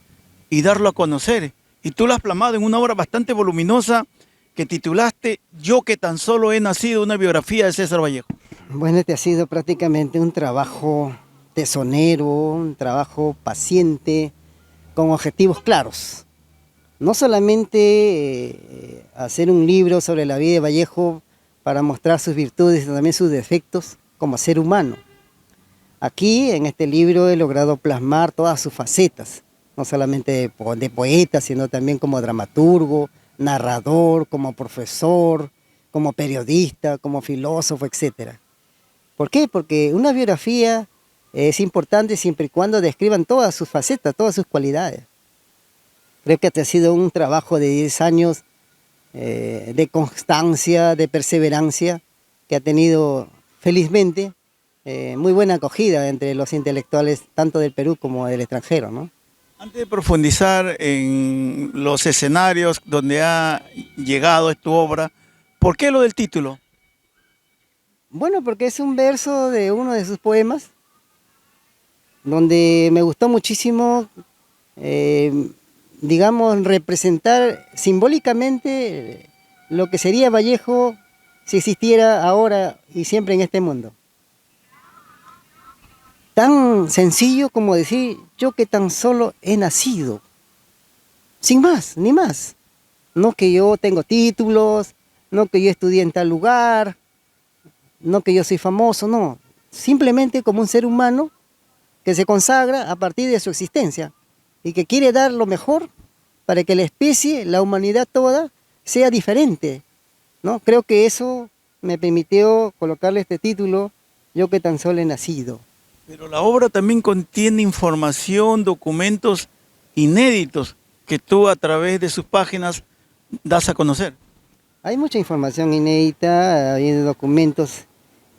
y darlo a conocer. Y tú lo has plasmado en una obra bastante voluminosa que titulaste Yo que tan solo he nacido, una biografía de César Vallejo. Bueno, este ha sido prácticamente un trabajo tesonero, un trabajo paciente, con objetivos claros. No solamente hacer un libro sobre la vida de Vallejo para mostrar sus virtudes, sino también sus defectos como ser humano. Aquí, en este libro, he logrado plasmar todas sus facetas, no solamente de poeta, sino también como dramaturgo, narrador, como profesor, como periodista, como filósofo, etc. ¿Por qué? Porque una biografía es importante siempre y cuando describan todas sus facetas, todas sus cualidades. Creo que este ha sido un trabajo de 10 años de constancia, de perseverancia, que ha tenido felizmente muy buena acogida entre los intelectuales tanto del Perú como del extranjero, ¿no? Antes de profundizar en los escenarios donde ha llegado tu obra, ¿por qué lo del título? Bueno, porque es un verso de uno de sus poemas, donde me gustó muchísimo, digamos, representar simbólicamente lo que sería Vallejo si existiera ahora y siempre en este mundo. Tan sencillo como decir, yo que tan solo he nacido, sin más, ni más. No que yo tengo títulos, no que yo estudié en tal lugar, no que yo soy famoso, no. Simplemente como un ser humano que se consagra a partir de su existencia y que quiere dar lo mejor para que la especie, la humanidad toda, sea diferente, ¿no? Creo que eso me permitió colocarle este título, Yo que tan solo he nacido. Pero la obra también contiene información, documentos inéditos que tú a través de sus páginas das a conocer. Hay mucha información inédita, hay documentos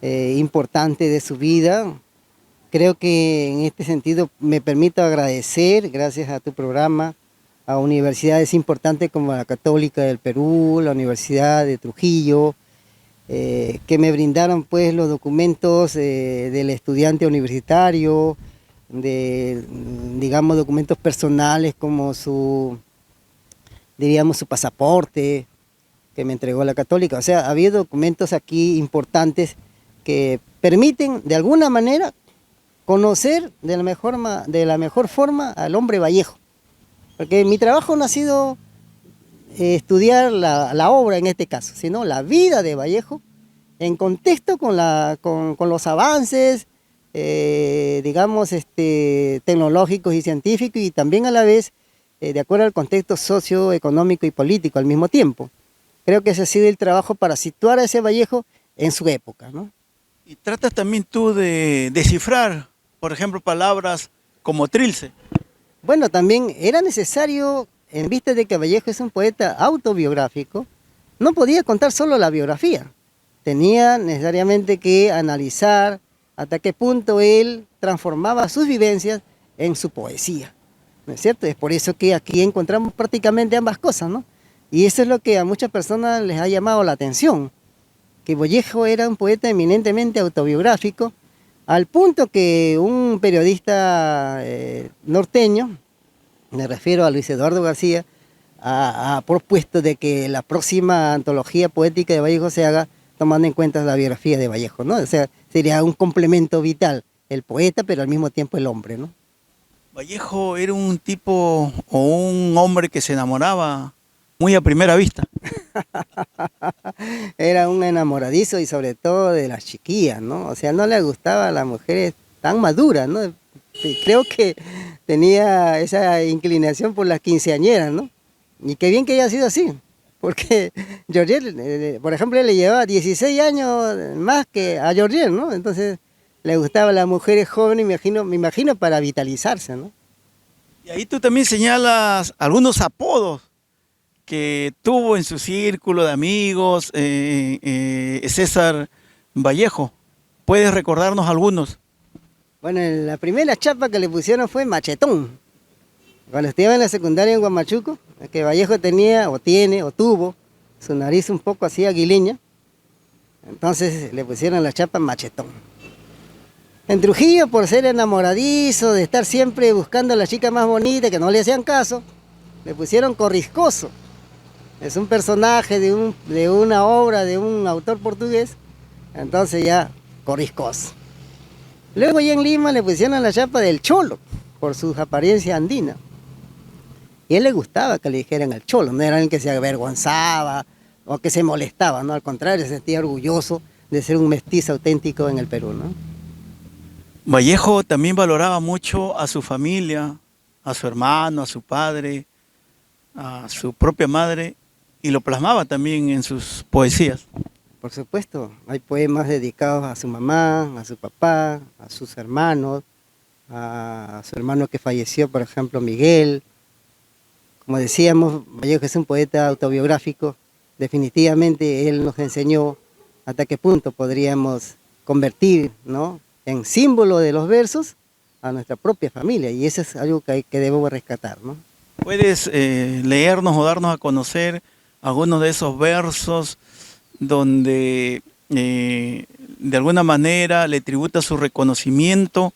importantes de su vida. Creo que en este sentido me permito agradecer, gracias a tu programa, a universidades importantes como la Católica del Perú, la Universidad de Trujillo, que me brindaron pues los documentos del estudiante universitario, digamos documentos personales como diríamos su pasaporte que me entregó la Católica. O sea, había documentos aquí importantes que permiten de alguna manera conocer de la mejor forma al hombre Vallejo. Porque mi trabajo no ha sido estudiar la obra en este caso, sino la vida de Vallejo en contexto con los avances, digamos, tecnológicos y científicos, y también a la vez de acuerdo al contexto socioeconómico y político al mismo tiempo. Creo que ese ha sido el trabajo para situar a ese Vallejo en su época, ¿no? Y tratas también tú de descifrar, por ejemplo, palabras como trilce. Bueno, también era necesario, en vista de que Vallejo es un poeta autobiográfico, no podía contar solo la biografía. Tenía necesariamente que analizar hasta qué punto él transformaba sus vivencias en su poesía, ¿no es cierto? Es por eso que aquí encontramos prácticamente ambas cosas, ¿no? Y eso es lo que a muchas personas les ha llamado la atención, que Vallejo era un poeta eminentemente autobiográfico, al punto que un periodista norteño, me refiero a Luis Eduardo García, ha propuesto de que la próxima antología poética de Vallejo se haga tomando en cuenta la biografía de Vallejo, ¿no? O sea, sería un complemento vital, el poeta, pero al mismo tiempo el hombre, ¿no? Vallejo era un tipo o un hombre que se enamoraba muy a primera vista. Era un enamoradizo y sobre todo de las chiquillas, ¿no? O sea, no le gustaba a las mujeres tan maduras, ¿no? Sí, creo que tenía esa inclinación por las quinceañeras, ¿no? Y qué bien que haya sido así, porque Georgette, por ejemplo, él le llevaba 16 años más que a Georgette, ¿no? Entonces le gustaban las mujeres jóvenes, me imagino para vitalizarse, ¿no? Y ahí tú también señalas algunos apodos que tuvo en su círculo de amigos César Vallejo. ¿Puedes recordarnos algunos? Bueno, la primera chapa que le pusieron fue Machetón. Cuando estudiaba en la secundaria en Huamachuco, que Vallejo tenía, o tiene, o tuvo, su nariz un poco así aguileña, entonces le pusieron la chapa Machetón. En Trujillo, por ser enamoradizo, de estar siempre buscando a la chica más bonita, que no le hacían caso, le pusieron Corriscoso. Es un personaje de una obra de un autor portugués, entonces ya Corriscoso. Luego ya en Lima le pusieron la chapa del Cholo, por su apariencia andina. Y a él le gustaba que le dijeran el Cholo, no era el que se avergonzaba o que se molestaba, no, al contrario, se sentía orgulloso de ser un mestizo auténtico en el Perú, ¿no? Vallejo también valoraba mucho a su familia, a su hermano, a su padre, a su propia madre, y lo plasmaba también en sus poesías. Por supuesto, hay poemas dedicados a su mamá, a su papá, a sus hermanos, a su hermano que falleció, por ejemplo, Miguel. Como decíamos, Vallejo es un poeta autobiográfico. Definitivamente él nos enseñó hasta qué punto podríamos convertir, ¿no?, en símbolo de los versos a nuestra propia familia, y eso es algo que debemos rescatar, ¿no? ¿Puedes leernos o darnos a conocer algunos de esos versos donde de alguna manera le tributa su reconocimiento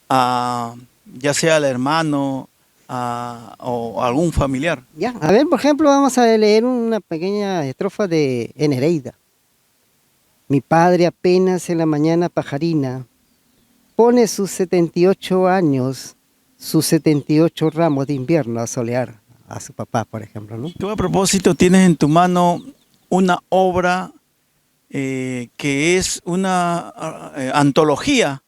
a ya sea al hermano o a algún familiar? Ya, a ver, por ejemplo, vamos a leer una pequeña estrofa de Enereida. Mi padre apenas en la mañana pajarina pone sus 78 años, sus 78 ramos de invierno a solear a su papá, por ejemplo, ¿no? Tú a propósito tienes en tu mano una obra que es una antología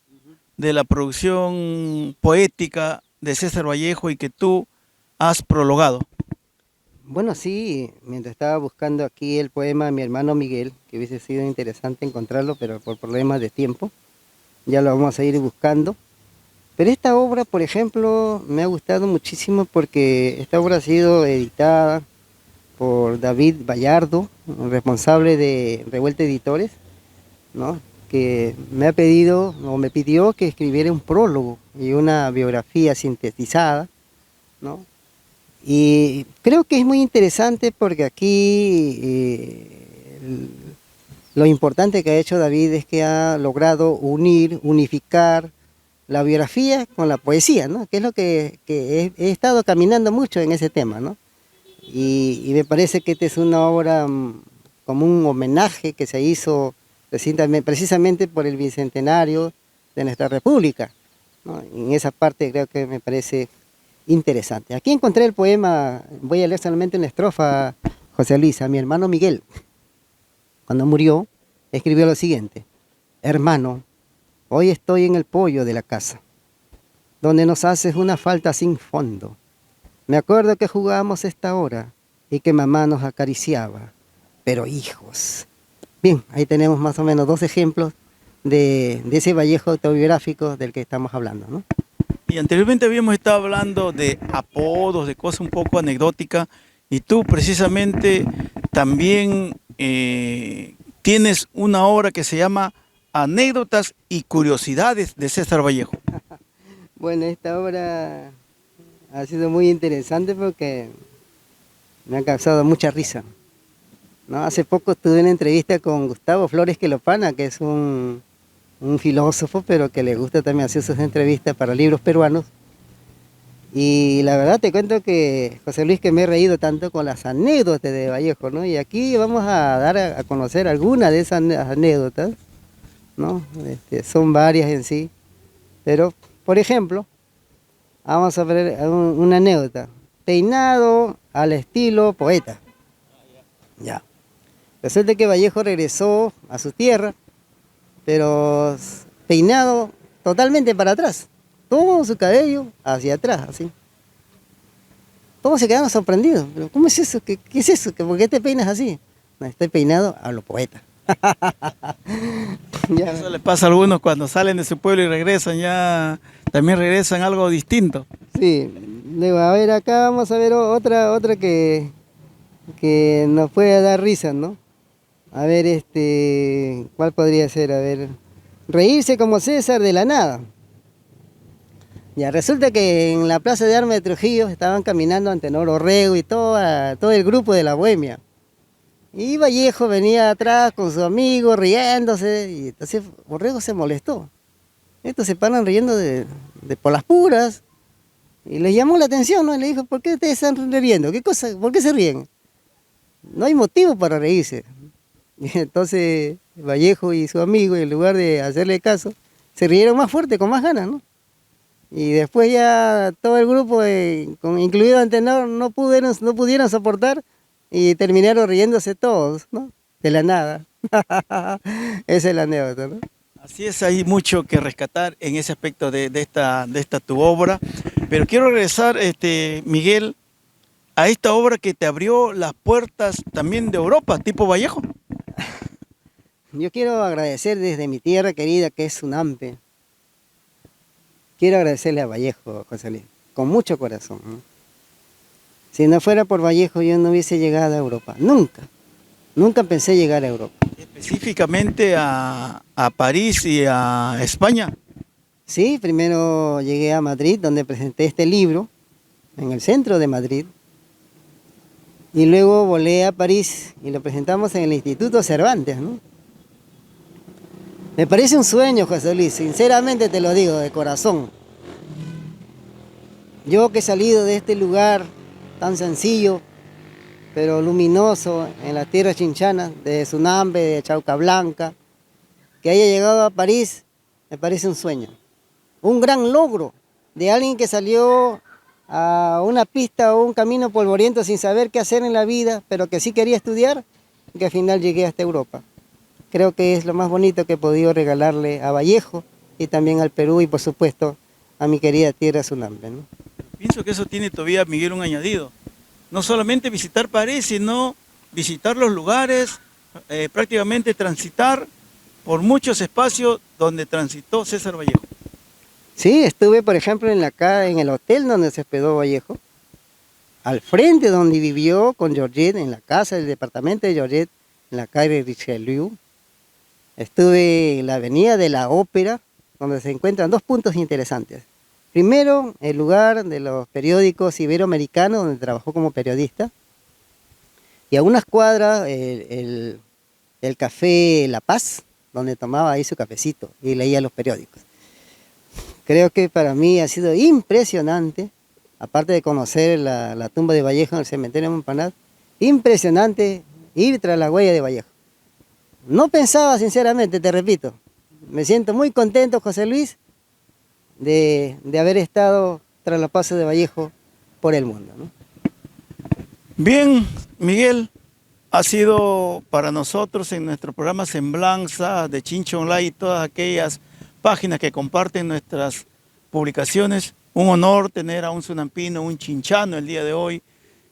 de la producción poética de César Vallejo y que tú has prologado. Bueno, sí, mientras estaba buscando aquí el poema de mi hermano Miguel, que hubiese sido interesante encontrarlo, pero por problemas de tiempo, ya lo vamos a ir buscando. Pero esta obra, por ejemplo, me ha gustado muchísimo porque esta obra ha sido editada por David Vallardo, responsable de Revuelta Editores, ¿no?, que me ha pedido o me pidió que escribiera un prólogo y una biografía sintetizada, ¿no? Y creo que es muy interesante porque aquí lo importante que ha hecho David es que ha logrado unificar la biografía con la poesía, ¿no?, que es lo que he estado caminando mucho en ese tema, ¿no? Y me parece que esta es una obra como un homenaje que se hizo precisamente por el bicentenario de nuestra República, ¿no? En esa parte creo que me parece interesante. Aquí encontré el poema, voy a leer solamente una estrofa, José Luis. A mi hermano Miguel, cuando murió, escribió lo siguiente: hermano, hoy estoy en el pollo de la casa, donde nos haces una falta sin fondo. Me acuerdo que jugábamos esta hora y que mamá nos acariciaba, pero hijos. Bien, ahí tenemos más o menos 2 ejemplos de ese Vallejo autobiográfico del que estamos hablando, ¿no? Y anteriormente habíamos estado hablando de apodos, de cosas un poco anecdóticas, y tú precisamente también tienes una obra que se llama Anécdotas y Curiosidades de César Vallejo. Bueno, esta obra ha sido muy interesante porque me ha causado mucha risa, ¿no? Hace poco tuve una entrevista con Gustavo Flores Quelopana, que es un filósofo, pero que le gusta también hacer sus entrevistas para libros peruanos. Y la verdad te cuento que, José Luis, que me he reído tanto con las anécdotas de Vallejo, ¿no? Y aquí vamos a dar a conocer algunas de esas anécdotas, ¿no? Son varias en sí, pero, por ejemplo, vamos a ver una anécdota. Peinado al estilo poeta. Ya. Resulta que Vallejo regresó a su tierra, pero peinado totalmente para atrás. Todo su cabello hacia atrás, así. Todos se quedaron sorprendidos. Pero ¿cómo es eso? ¿Qué es eso? ¿Por qué te peinas así? No, estoy peinado a lo poeta. Ya. Eso le pasa a algunos cuando salen de su pueblo y regresan, ya también regresan algo distinto. Sí, luego, a ver, acá vamos a ver otra que nos puede dar risa, ¿no? A ver, ¿cuál podría ser? A ver, reírse como César de la nada. Ya, resulta que en la Plaza de Armas de Trujillo estaban caminando Antenor Orrego y todo el grupo de la Bohemia. Y Vallejo venía atrás con su amigo riéndose, y entonces Orrego se molestó. Estos se paran riendo de por las puras, y les llamó la atención, ¿no? Y le dijo, ¿por qué ustedes están riendo? ¿Qué cosa? ¿Por qué se ríen? No hay motivo para reírse. Y entonces Vallejo y su amigo, en lugar de hacerle caso, se rieron más fuerte, con más ganas, ¿no? Y después ya todo el grupo, incluido Antenor, no pudieron soportar y terminaron riéndose todos, ¿no? De la nada. Esa es la anécdota, ¿no? Así es, hay mucho que rescatar en ese aspecto de esta tu obra. Pero quiero regresar, Miguel, a esta obra que te abrió las puertas también de Europa, tipo Vallejo. Yo quiero agradecer desde mi tierra querida, que es Sunampe. Quiero agradecerle a Vallejo, José Luis, con mucho corazón, ¿no? Si no fuera por Vallejo, yo no hubiese llegado a Europa. Nunca pensé llegar a Europa. Específicamente a París y a España. Sí, primero llegué a Madrid, donde presenté este libro, en el centro de Madrid. Y luego volé a París y lo presentamos en el Instituto Cervantes, ¿no? Me parece un sueño, José Luis, sinceramente te lo digo, de corazón. Yo que he salido de este lugar tan sencillo, pero luminoso, en las tierras chinchanas, de Sunampe, de Chaucablanca, que haya llegado a París, me parece un sueño. Un gran logro de alguien que salió a una pista o un camino polvoriento sin saber qué hacer en la vida, pero que sí quería estudiar, y que al final llegué hasta Europa. Creo que es lo más bonito que he podido regalarle a Vallejo y también al Perú y por supuesto a mi querida tierra Sunampe, ¿no? Pienso que eso tiene todavía, Miguel, un añadido. No solamente visitar París, sino visitar los lugares, prácticamente transitar por muchos espacios donde transitó César Vallejo. Sí, estuve por ejemplo en el hotel donde se hospedó Vallejo, al frente donde vivió con Georgette, en la casa del departamento de Georgette, en la calle Richelieu. Estuve en la avenida de la Ópera, donde se encuentran 2 puntos interesantes. Primero, el lugar de los periódicos iberoamericanos, donde trabajó como periodista. Y a unas cuadras, el café La Paz, donde tomaba ahí su cafecito y leía los periódicos. Creo que para mí ha sido impresionante, aparte de conocer la tumba de Vallejo en el cementerio de Montparnasse, impresionante ir tras la huella de Vallejo. No pensaba, sinceramente, te repito, me siento muy contento, José Luis, de haber estado tras los pasos de Vallejo por el mundo, ¿no? Bien, Miguel, ha sido para nosotros en nuestro programa Semblanza de Chincha Online y todas aquellas páginas que comparten nuestras publicaciones, Un honor tener a un sunampino, un chinchano el día de hoy,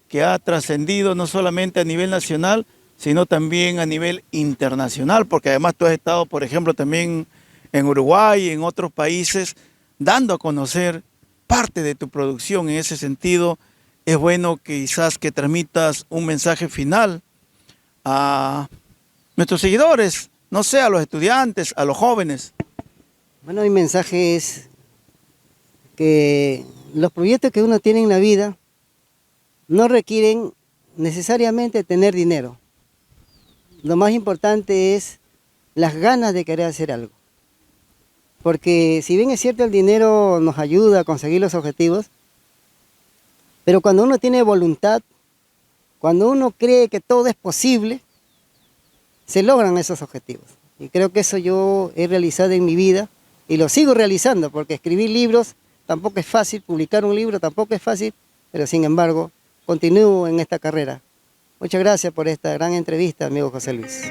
que ha trascendido no solamente a nivel nacional, sino también a nivel internacional, porque además tú has estado, por ejemplo, también en Uruguay y en otros países, dando a conocer parte de tu producción. En ese sentido, es bueno que quizás que transmitas un mensaje final a nuestros seguidores, no sé, a los estudiantes, a los jóvenes. Bueno, mi mensaje es que los proyectos que uno tiene en la vida no requieren necesariamente tener dinero. Lo más importante es las ganas de querer hacer algo. Porque si bien es cierto el dinero nos ayuda a conseguir los objetivos, pero cuando uno tiene voluntad, cuando uno cree que todo es posible, se logran esos objetivos. Y creo que eso yo he realizado en mi vida y lo sigo realizando, porque escribir libros tampoco es fácil, publicar un libro tampoco es fácil, pero sin embargo, continúo en esta carrera. Muchas gracias por esta gran entrevista, amigo José Luis.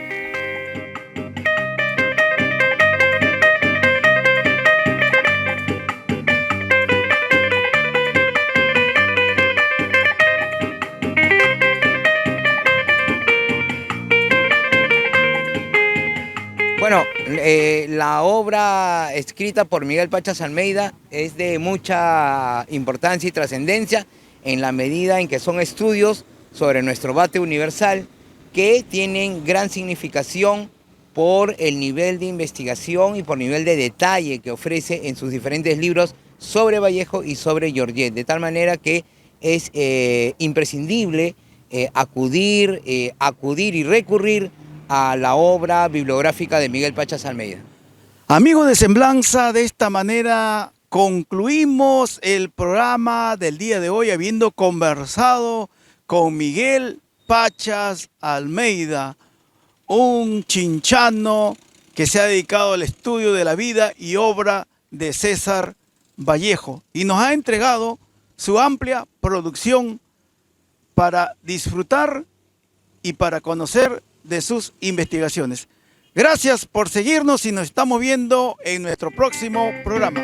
Bueno, la obra escrita por Miguel Pachas Almeida es de mucha importancia y trascendencia en la medida en que son estudios sobre nuestro bate universal que tienen gran significación por el nivel de investigación y por nivel de detalle que ofrece en sus diferentes libros sobre Vallejo y sobre Georgette, de tal manera que es imprescindible acudir y recurrir a la obra bibliográfica de Miguel Pachas Almeida. Amigos de Semblanza, de esta manera concluimos el programa del día de hoy, habiendo conversado con Miguel Pachas Almeida, un chinchano que se ha dedicado al estudio de la vida y obra de César Vallejo y nos ha entregado su amplia producción para disfrutar y para conocer de sus investigaciones. Gracias por seguirnos y nos estamos viendo en nuestro próximo programa.